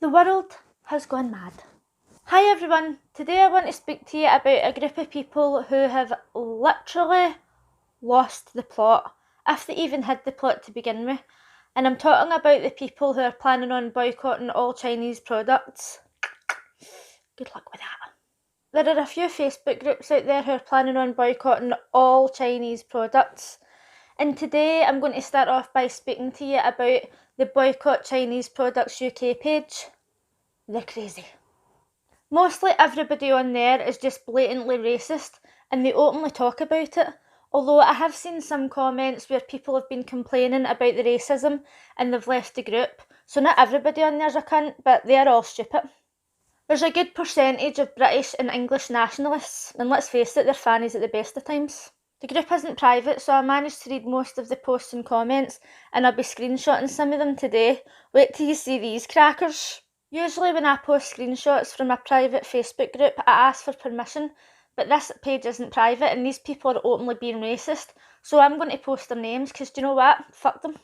The world has gone mad. Hi everyone, today I want to speak to you about a group of people who have literally lost the plot, if they even had the plot to begin with. And I'm talking about the people who are planning on boycotting all Chinese products. Good luck with that. There are a few Facebook groups out there who are planning on boycotting all Chinese products. And today I'm going to start off by speaking to you about the Boycott Chinese Products UK page. They're crazy. Mostly everybody on there is just blatantly racist and they openly talk about it, although I have seen some comments where people have been complaining about the racism and they've left the group, so not everybody on there's a cunt, but they are all stupid. There's a good percentage of British and English nationalists, and let's face it, they're fannies at the best of times. The group isn't private, so I managed to read most of the posts and comments, and I'll be screenshotting some of them today. Wait till you see these crackers. Usually when I post screenshots from a private Facebook group, I ask for permission, but this page isn't private and these people are openly being racist, so I'm going to post their names because do you know what? Fuck them.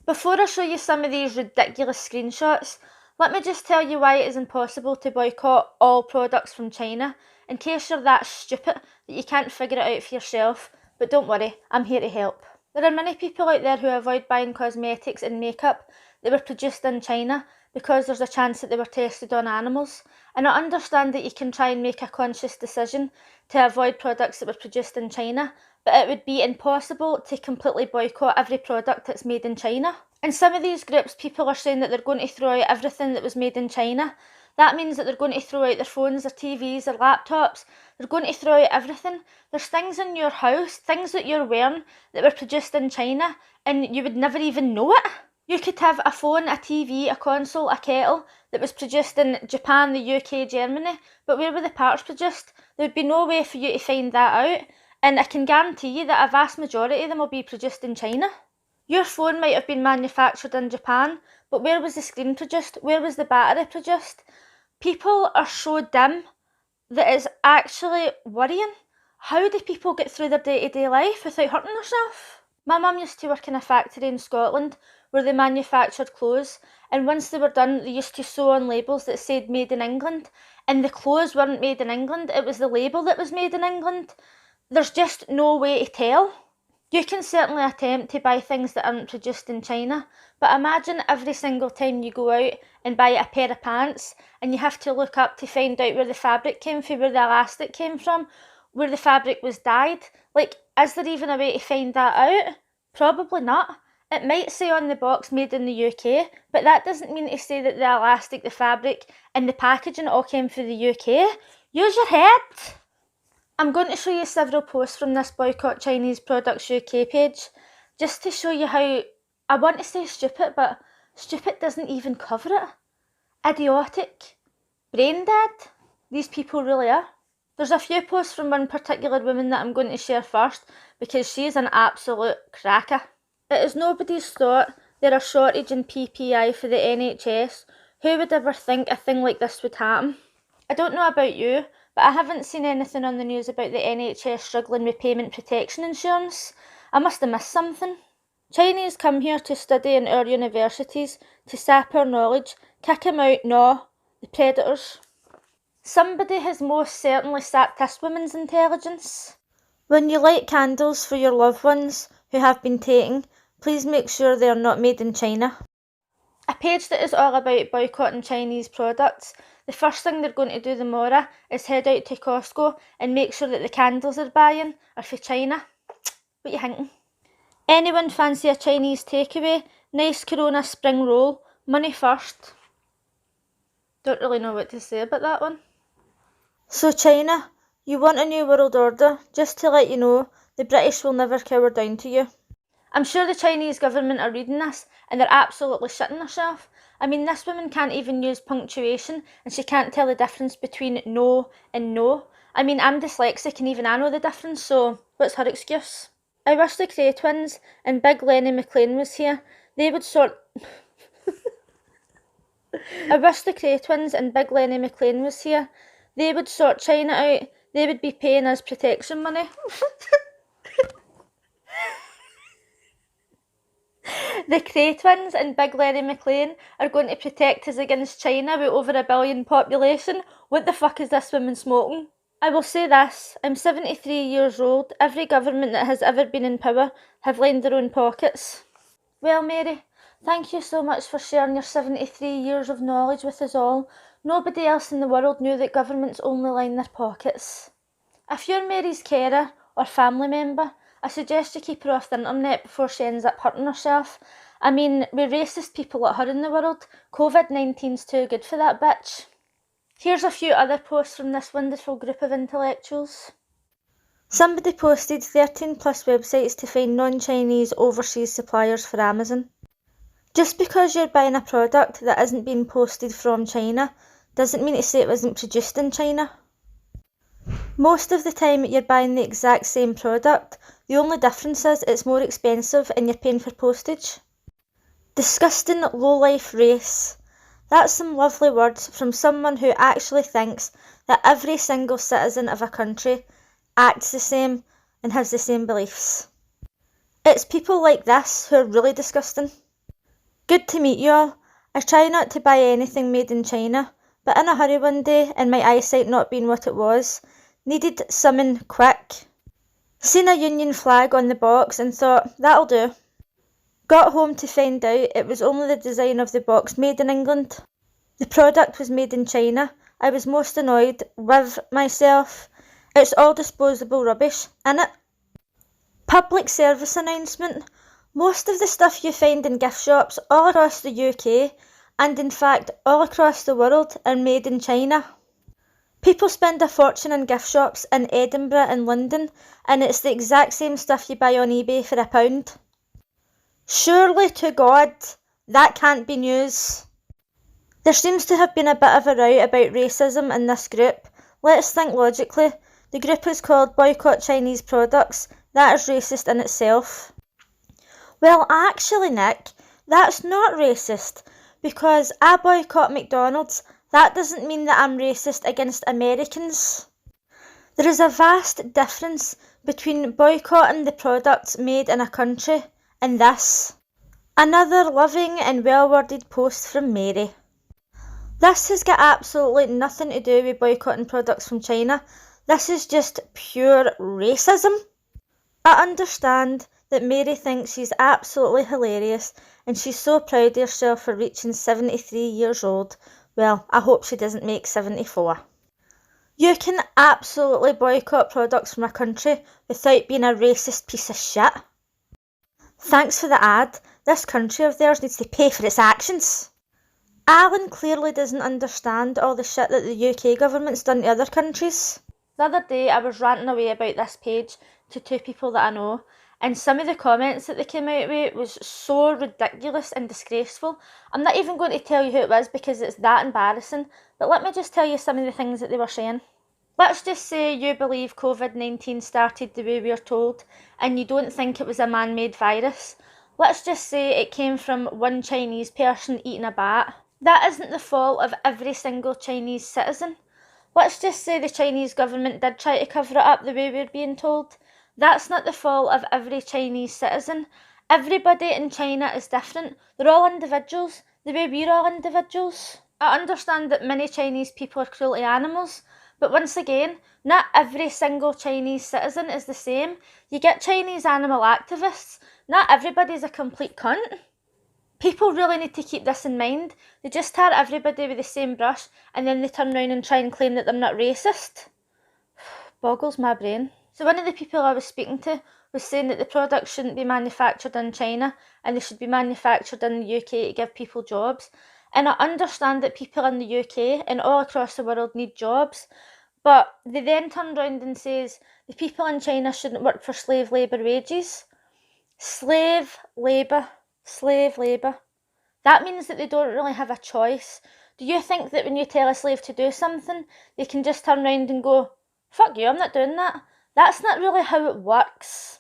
Before I show you some of these ridiculous screenshots, let me just tell you why it is impossible to boycott all products from China, in case you're that stupid that you can't figure it out for yourself, but don't worry, I'm here to help. There are many people out there who avoid buying cosmetics and makeup that were produced in China because there's a chance that they were tested on animals, and I understand that you can try and make a conscious decision to avoid products that were produced in China, but it would be impossible to completely boycott every product that's made in China. In some of these groups, people are saying that they're going to throw out everything that was made in China. That means that they're going to throw out their phones, their TVs, their laptops. They're going to throw out everything. There's things in your house, things that you're wearing that were produced in China, and you would never even know it. You could have a phone, a TV, a console, a kettle that was produced in Japan, the UK, Germany, but where were the parts produced? There would be no way for you to find that out, and I can guarantee you that a vast majority of them will be produced in China. Your phone might have been manufactured in Japan, but where was the screen produced? Where was the battery produced? People are so dumb that it's actually worrying. How do people get through their day-to-day life without hurting themselves? My mum used to work in a factory in Scotland where they manufactured clothes, and once they were done they used to sew on labels that said made in England, and the clothes weren't made in England, it was the label that was made in England. There's just no way to tell. You can certainly attempt to buy things that aren't produced in China, but imagine every single time you go out and buy a pair of pants and you have to look up to find out where the fabric came from, where the elastic came from, where the fabric was dyed. Like, is there even a way to find that out? Probably not. It might say on the box made in the UK, but that doesn't mean to say that the elastic, the fabric and the packaging all came from the UK. Use your head. I'm going to show you several posts from this Boycott Chinese Products UK page, just to show you how, I want to say stupid, but stupid doesn't even cover it. Idiotic. Brain dead. These people really are. There's a few posts from one particular woman that I'm going to share first, because she is an absolute cracker. It is nobody's thought there are shortage in PPI for the NHS. Who would ever think a thing like this would happen? I don't know about you, but I haven't seen anything on the news about the NHS struggling with payment protection insurance. I must have missed something. Chinese come here to study in our universities, to sap our knowledge, kick 'em out, no, the predators. Somebody has most certainly sapped this woman's intelligence. When you light candles for your loved ones who have been taken, please make sure they are not made in China. A page that is all about boycotting Chinese products. The first thing they're going to do tomorrow is head out to Costco and make sure that the candles they're buying are for China. What you thinking? Anyone fancy a Chinese takeaway? Nice Corona spring roll. Money first. Don't really know what to say about that one. So China, you want a new world order? Just to let you know, the British will never cower down to you. I'm sure the Chinese government are reading this and they're absolutely shitting themselves. I mean, this woman can't even use punctuation and she can't tell the difference between no and no. I mean, I'm dyslexic and even I know the difference, so what's her excuse? I wish the Cray twins and Big Lenny McLean was here. They would sort... I wish the Cray twins and Big Lenny McLean was here. They would sort China out. They would be paying us protection money. The Cray twins and Big Larry McLean are going to protect us against China with over 1 billion population. What the fuck is this woman smoking? I will say this, I'm 73 years old. Every government that has ever been in power have lined their own pockets. Well, Mary, thank you so much for sharing your 73 years of knowledge with us all. Nobody else in the world knew that governments only line their pockets. If you're Mary's carer or family member, I suggest you keep her off the internet before she ends up hurting herself. I mean, with racist people like her in the world, COVID-19's too good for that bitch. Here's a few other posts from this wonderful group of intellectuals. Somebody posted 13 plus websites to find non-Chinese overseas suppliers for Amazon. Just because you're buying a product that isn't being posted from China doesn't mean to say it wasn't produced in China. Most of the time you're buying the exact same product, the only difference is it's more expensive and you're paying for postage. Disgusting low-life race. That's some lovely words from someone who actually thinks that every single citizen of a country acts the same and has the same beliefs. It's people like this who are really disgusting. Good to meet you all. I try not to buy anything made in China, but in a hurry one day and my eyesight not being what it was, needed something quick. Seen a Union flag on the box and thought, that'll do. Got home to find out it was only the design of the box made in England. The product was made in China. I was most annoyed with myself. It's all disposable rubbish, innit? Public service announcement. Most of the stuff you find in gift shops all across the UK, and in fact all across the world, are made in China. People spend a fortune in gift shops in Edinburgh and London, and it's the exact same stuff you buy on eBay for £1. Surely to God, that can't be news. There seems to have been a bit of a row about racism in this group. Let's think logically. The group is called Boycott Chinese Products. That is racist in itself. Well, actually, Nick, that's not racist, because I boycott McDonald's. That doesn't mean that I'm racist against Americans. There is a vast difference between boycotting the products made in a country and this. Another loving and well-worded post from Mary. This has got absolutely nothing to do with boycotting products from China. This is just pure racism. I understand that Mary thinks she's absolutely hilarious and she's so proud of herself for reaching 73 years old. Well, I hope she doesn't make 74. You can absolutely boycott products from a country without being a racist piece of shit. Thanks for the ad. This country of theirs needs to pay for its actions. Alan clearly doesn't understand all the shit that the UK government's done to other countries. The other day I was ranting away about this page to two people that I know, and some of the comments that they came out with was so ridiculous and disgraceful. I'm not even going to tell you who it was because it's that embarrassing, but let me just tell you some of the things that they were saying. Let's just say you believe COVID-19 started the way we are told, and you don't think it was a man-made virus. Let's just say it came from one Chinese person eating a bat. That isn't the fault of every single Chinese citizen. Let's just say the Chinese government did try to cover it up the way we're being told. That's not the fault of every Chinese citizen. Everybody in China is different. They're all individuals, the way we're all individuals. I understand that many Chinese people are cruel to animals, but once again, not every single Chinese citizen is the same. You get Chinese animal activists. Not everybody's a complete cunt. People really need to keep this in mind. They just tar everybody with the same brush and then they turn around and try and claim that they're not racist. Boggles my brain. So one of the people I was speaking to was saying that the products shouldn't be manufactured in China and they should be manufactured in the UK to give people jobs. And I understand that people in the UK and all across the world need jobs, but they then turn around and says the people in China shouldn't work for slave labour wages. Slave labour. That means that they don't really have a choice. Do you think that when you tell a slave to do something, they can just turn around and go, fuck you, I'm not doing that? That's not really how it works.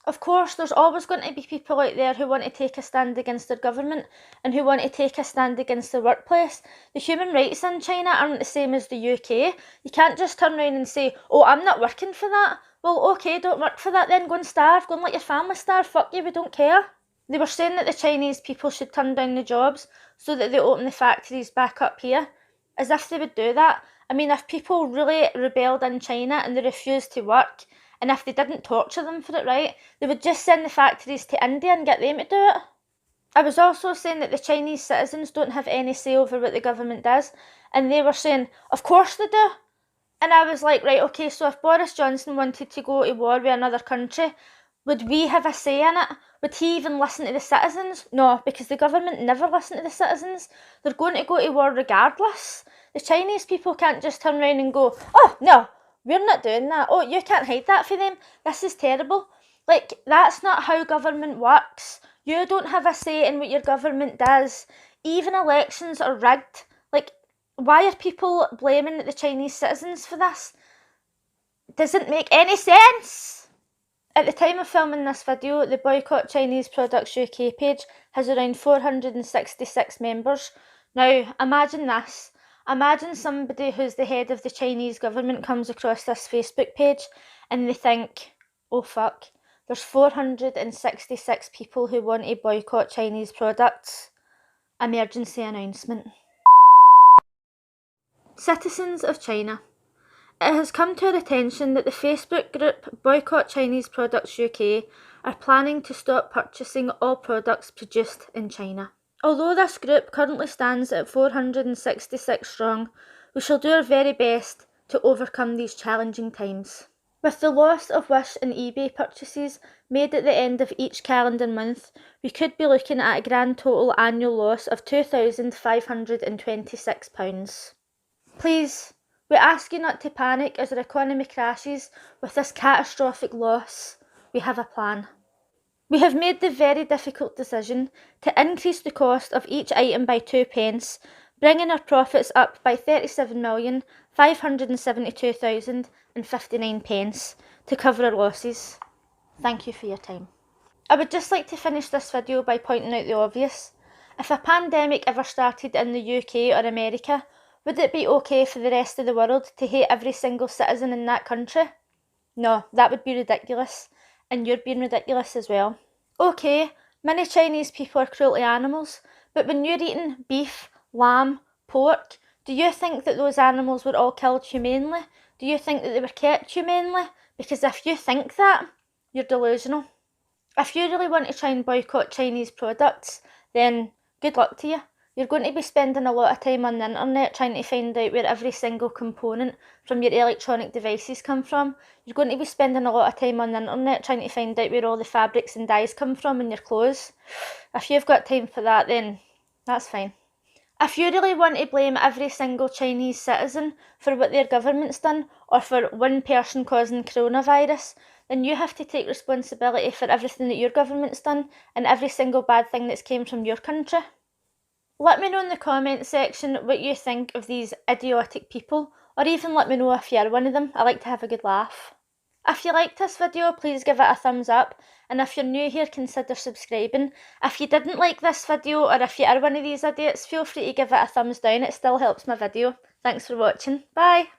Of course, there's always going to be people out there who want to take a stand against their government and who want to take a stand against the workplace. The human rights in China aren't the same as the UK. You can't just turn around and say, oh, I'm not working for that. Well, okay, don't work for that then. Go and starve. Go and let your family starve. Fuck you, we don't care. They were saying that the Chinese people should turn down the jobs so that they open the factories back up here. As if they would do that. I mean, if people really rebelled in China and they refused to work, and if they didn't torture them for it, right, they would just send the factories to India and get them to do it. I was also saying that the Chinese citizens don't have any say over what the government does, and they were saying, of course they do. And I was like, right, okay, so if Boris Johnson wanted to go to war with another country, would we have a say in it? Would he even listen to the citizens? No, because the government never listen to the citizens. They're going to go to war regardless. The Chinese people can't just turn around and go, oh, no, we're not doing that. Oh, you can't hide that for them. This is terrible. Like, that's not how government works. You don't have a say in what your government does. Even elections are rigged. Like, why are people blaming the Chinese citizens for this? It doesn't make any sense. At the time of filming this video, the Boycott Chinese Products UK page has around 466 members. Now, imagine this. Imagine somebody who's the head of the Chinese government comes across this Facebook page and they think, oh fuck, there's 466 people who want to boycott Chinese products. Emergency announcement. Citizens of China. It has come to our attention that the Facebook group Boycott Chinese Products UK are planning to stop purchasing all products produced in China. Although this group currently stands at 466 strong, we shall do our very best to overcome these challenging times. With the loss of Wish and eBay purchases made at the end of each calendar month, we could be looking at a grand total annual loss of £2,526. Please, we ask you not to panic as our economy crashes with this catastrophic loss. We have a plan. We have made the very difficult decision to increase the cost of each item by 2 pence, bringing our profits up by 37,572,059 pence to cover our losses. Thank you for your time. I would just like to finish this video by pointing out the obvious. If a pandemic ever started in the UK or America, would it be okay for the rest of the world to hate every single citizen in that country? No, that would be ridiculous. And you're being ridiculous as well. Okay, many Chinese people are cruel to animals, but when you're eating beef, lamb, pork, do you think that those animals were all killed humanely? Do you think that they were kept humanely? Because if you think that, you're delusional. If you really want to try and boycott Chinese products, then good luck to you. You're going to be spending a lot of time on the internet trying to find out where every single component from your electronic devices come from. You're going to be spending a lot of time on the internet trying to find out where all the fabrics and dyes come from in your clothes. If you've got time for that, then that's fine. If you really want to blame every single Chinese citizen for what their government's done, or for one person causing coronavirus, then you have to take responsibility for everything that your government's done and every single bad thing that's came from your country. Let me know in the comment section what you think of these idiotic people, or even let me know if you are one of them. I like to have a good laugh. If you liked this video, please give it a thumbs up, and if you're new here, consider subscribing. If you didn't like this video, or if you are one of these idiots, feel free to give it a thumbs down. It still helps my video. Thanks for watching. Bye!